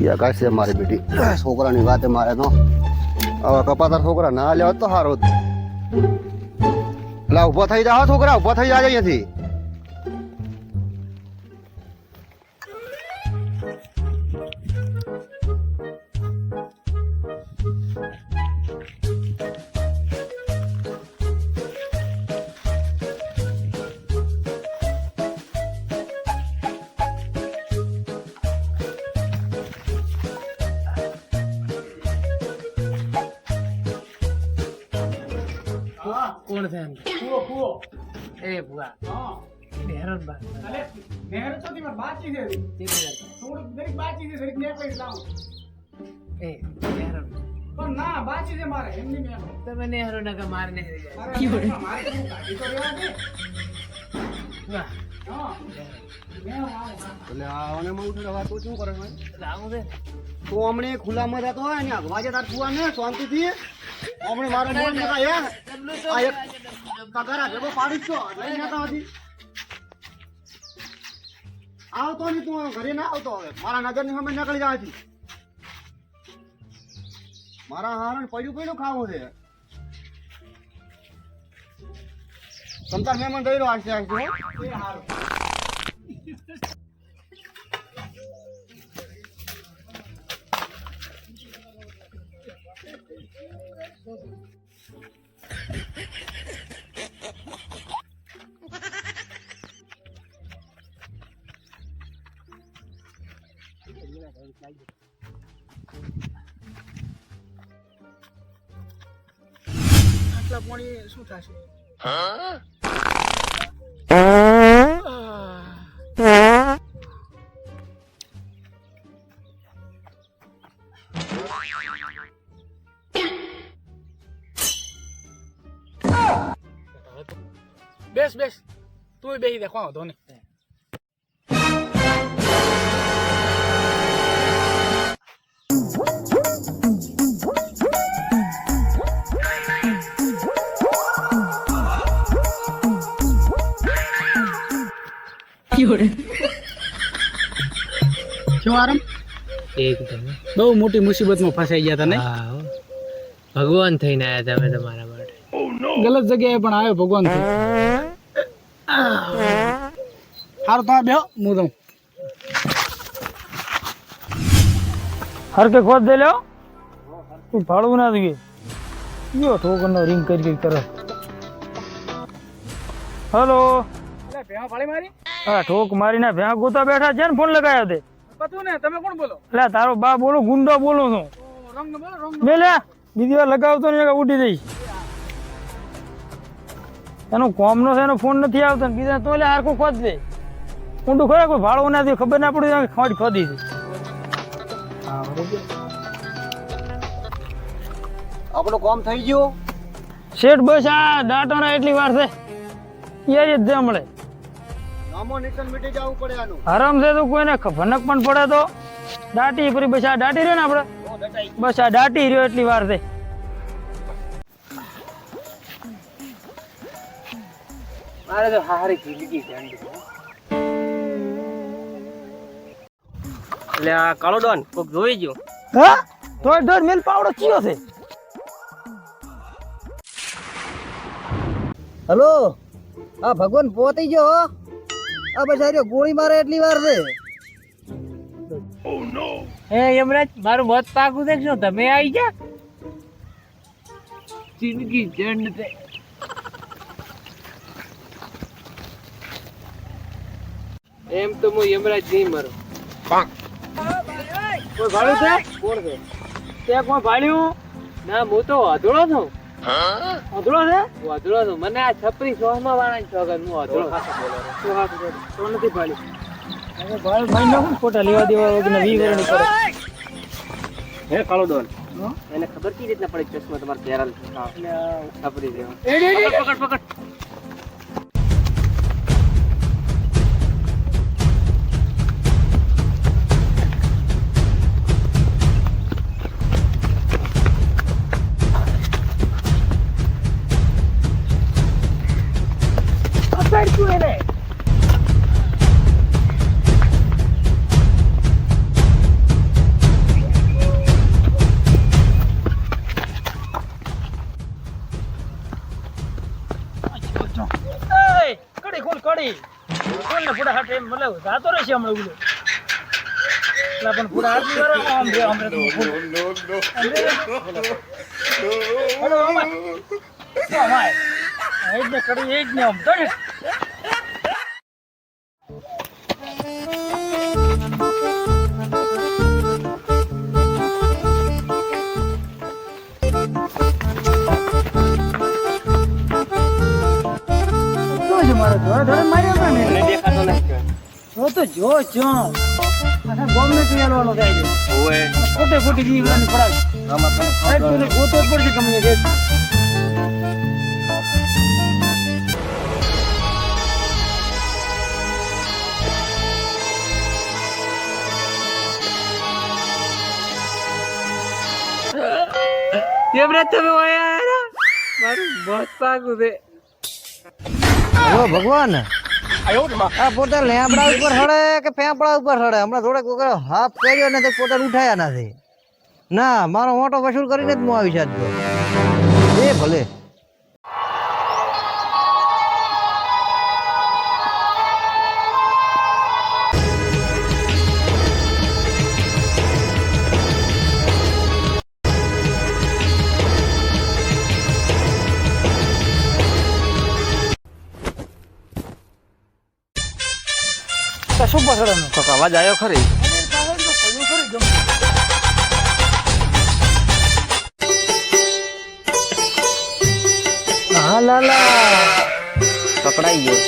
યા છે મારી બેટી છોકરાની વાતે મારે તો હવે કપાતા છોકરા ના લેવા તો સારો એટલે ઉભો થઈ જાઓ છોકરા, ઉભો થઈ જાય અહીંયાથી. કોણ છે એમ? કુવો એ ભુવા. હા મહેરન બા. અલે મહેરન તો તી બાચી છે. થોડું દરેક બાચી છે, દરેક ને કોઈ લાવ. એ મહેરન પણ ના બાચી છે મારે એમની મેં તમે નેહરો નગર માર ને રહી જાય. કી બોલે મારે તો ગાડી તો રેવા દે. વાહ. હા મેં એટલે આને મઉ તો વાત તો શું કરે છે? લાવું છે તો હમણે ખુલ્લામાં જતો હોય ને વાજે તાર કુવા ને શાંતિથી હમણે મારો મોન નકા યાર આ એક પગારા ભેગો પાડીશ તો લઈ જતા હતી. આવતો નહીં તું ઘરે ના આવતો હવે મારા નગરની સામે નીકળી જાય છે. મારા હારણ પડ્યું ખાવું છે. તમતાર મહેમાન દઈ રહ્યો આશે આશે એ હારું. આટલા પાણી શું થશે? બેસ બેસ તું બેસી દેખો વાંધો નહીં. શું આરામ? એકદમ બહુ મોટી મુસીબતમાં ફસાઈ ગયા તને. ભગવાન થઈને આવ્યા તમે તમારા માટે. ગલત જગ્યાએ પણ આવ્યો ભગવાન થી. હારું તમે બેહો હું દઉં. હર કે ખોદ દે લ્યો તું ભાડું ના દઈએ યો ઠોકર નો રિંગ કરી કરે. હેલો ભેહા ફાળી મારી. હા ઠોક મારી ના ભેહા ગોતા બેઠા છે ને ફોન લગાવ્યો તે પતું ને તમે કોણ બોલો? એટલે તારો બા બોલો ગુંડો બોલું છું. રંગ બોલો રંગ મેલે બીજી વાર લગાવતો ને ઉડી જઈશ. એનો કોમનો છે એનો ફોન નથી આવતો ને કીધા તો લે હારખું ખોદ દે ઊંડું ખરે કોઈ ભાડું ના દે ખબર ના પડી ખોટ ખોદી દે. આપણું કામ થઈ ગયું. શેઠ બસ આ દાંટોના એટલી વાર છે એ જ જે મળે. નામો નિકન મીટી જવું પડે આનું. આરામ છે તો કોઈને ભનક પણ પડે તો દાટી ફરી બસ આ દાટી રહ્યો ને આપડે બસ આ દાટી રહ્યો એટલી વાર છે. મારે તો હારી જિંદગી છે. એટલે આ કાળો ડોન કોક જોઈ ગયો. હા તોય દોડ મેલ પાવડો ચિયો છે. હલો આ ભગવાન પોતી ગયો આ બચાર્યો ગોળી મારે એટલી વાર છે. હે યમરાજ મારું મત પાકું દેખજો તમે આવી જા. જિંદગી જંડ છે. એમ તો હું યમરાજ નહીં મરું. કોઈ ભાડું છે? કોણ છે? તે કોઈ ભાડ્યું? ના હું તો અધૂરો છું. અધૂરો છે? હું અધૂરો છું. મને આ છપરી સોહમાં વાળા છોકર હું અધૂરો તો નથી ભાડ્યું. ભાઈ ભાઈ નાખું ખોટા લેવા દેવા વગર 20 વર્ષની પડે. હે કાળો ડોન એને ખબર કઈ રીતના પડે ચશ્મા તમારે પહેરાલ છપરી દેવા. પકડ પકડ. વાળી કોણ ને પૂરા હાથે એમ બોલે જાતો રહેશે હમણાં ઉગલો એટલે પણ પૂરા હાથ ની વાળા આમ રે હમણાં હેલો અમાય એ જ ને કરી એ જ ને આમ તો ને મારો ધોળા ધોળા માર્યો ને મને દેખાતો નથી તો જો આખા ગોમ ને પિયાલવાનો થાય છે ઓએ ખોટે ખોટી જીવવાની પડાવ આમાં તને સાહેબ તને ગોતો જ પડશે ગમે તે કેમ રે તમે આયા મારું બહુ પાગું છે ઓ ભગવાન આ પોતે લેબડા ઉપર હડે કે ફેંપડા ઉપર હડે હમણાં થોડેક વખત હાફ કર્યો ને તો પોતે ઉઠાયા નથી ના મારો મોટો વસૂલ કરીને જ હું આવી શકતો એ ભલે શું પાછળનો અવાજ આવ્યો ખરી હા લાલા પકડાઈ ગયો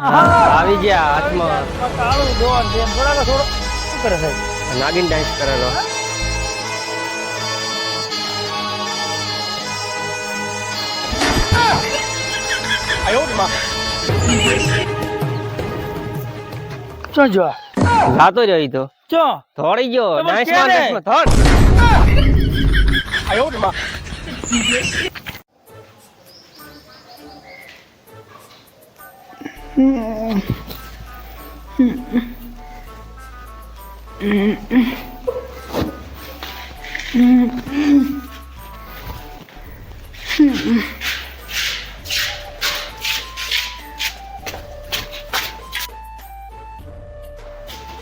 આવી ગયા હાથમાં કાળું દોન જેમ થોડા થોડો શું કરે સાહેબ નાગિન ડાન્સ કરેલો ચો જો જાતો રહ્યો ઈ તો ચો થોડી ગયો તમે ડાન્સમાં ક્યારે? ડાન્સમાં થોડ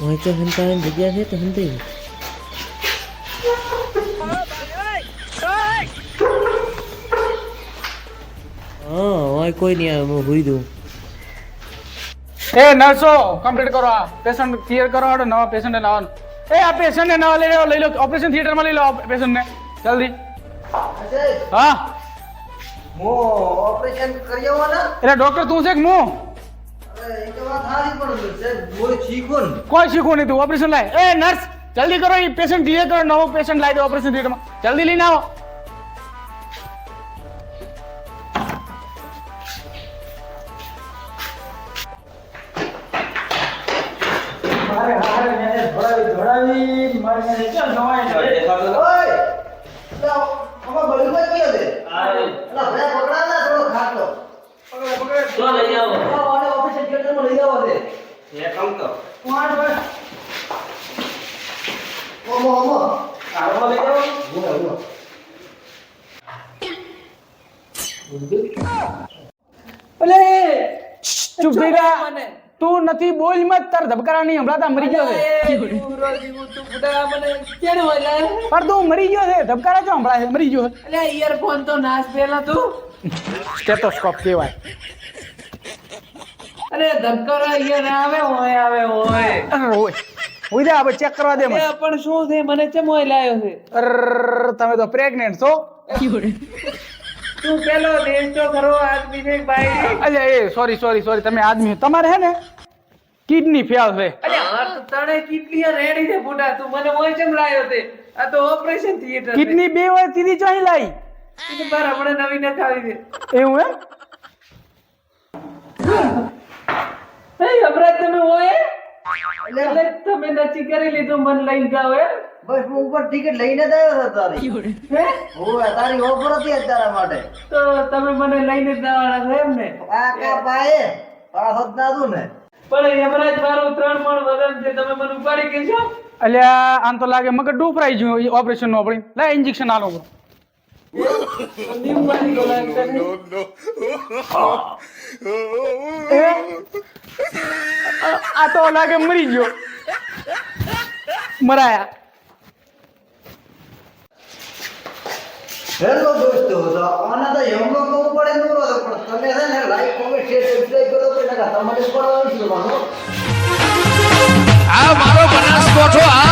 वहीं तो हंता जगह है तो हंते हाँ वहीं कोई नहीं आया मैं भूल दूँ એ નર્સો કમ્પ્લીટ કરો આ પેશન્ટ ક્લિયર કરો અને નવા પેશન્ટ ને લાવવાનું એ આ પેશન્ટ ને નવા લઈ લો ઓપરેશન થિયેટર માં લઈ લો પેશન્ટ ને જલ્દી હા મો ઓપરેશન કર્યો વાના એટલે ડોક્ટર તું છે કે હું અરે એ તો વાત હારી પણ છે બોલ શીખો ને કોઈ શીખવું નહીં તું ઓપરેશન લાય એ નર્સ જલ્દી કરો એ પેશન્ટ ક્લિયર કરો નવો પેશન્ટ લાવી દો ઓપરેશન થિયેટર માં જલ્દી લઈને આવો ઓય લાવ આમાં બળવા કયો દે અલા ભે પકડા ના થોડો ખાટલો તો લઈ આવો વાને ઓપરેશન થિયેટર માં લઈ જાવ દે એ કમ તો ઓમો આવો લઈ આવો અલે ચૂપ થઈ જા તું નથી બોલ મત તાર ધબકારા નહીં હમણાં તા મરી ગયો છે પણ તું મરી ગયો છે ધબકારા જો હમણાં મરી ગયો છે ઇયરફોન તો નાશ પેલા તું સ્ટેથોસ્કોપ કહેવાય અરે ધબકારો અહીંયા આવે હોય ઓય ઓય જા હવે ચેક કરવા દે મને પણ શું છે મને ચમ હોય લાયો છે તમે તો પ્રેગ્નેન્ટ છો તું પેલો દેશ તો ખરો આદમી છે ભાઈ અલ્યા એ સોરી તમે આદમી તમારે હે ને કિડની ફેલ છે અરે હાર તો તણે કેટલી રેડી છે ફૂટા તું મને હોય ચમ લાયો છે આ તો ઓપરેશન થિયેટર કિડની બે વાર તીધી ચાહી લાઈ તું બાર હમણે નવી નખાવી છે એવું એમ એ અપરાધ તમે હોય એટલે તમે નક્કી કરી લીધું મન લઈને જાવ એમ બસ હું ઉપર ટિકિટ લઈને જ આવ્યો હતો તારી ઓય તારી ઓફર હતી અત્યારે માટે તો તમે મને લઈને જ જવાના છો એમ ને આ કા પાએ પાસ જ ના દઉં ને પણ યમરાજ મારું 3 મણ વજન છે તમે મને ઉપાડી કેશો અલ્યા આમ તો લાગે મગજ ડૂફરાઈ ગયું ઓપરેશન નું આપણે લે ઇન્જેક્શન આલો નીમ પાણી ગોલા કરે આ તો લાગે મરી ગયો મરાયા હેલો દોસ્તો તો આના તો એમનો કહું પડે નોરો તો પણ તમે છે ને લાઈક કોમેન્ટ શેર સબસ્ક્રાઇબ કરો તો તમારે પડવાનું છે આ મારો બનાસકોઠો આ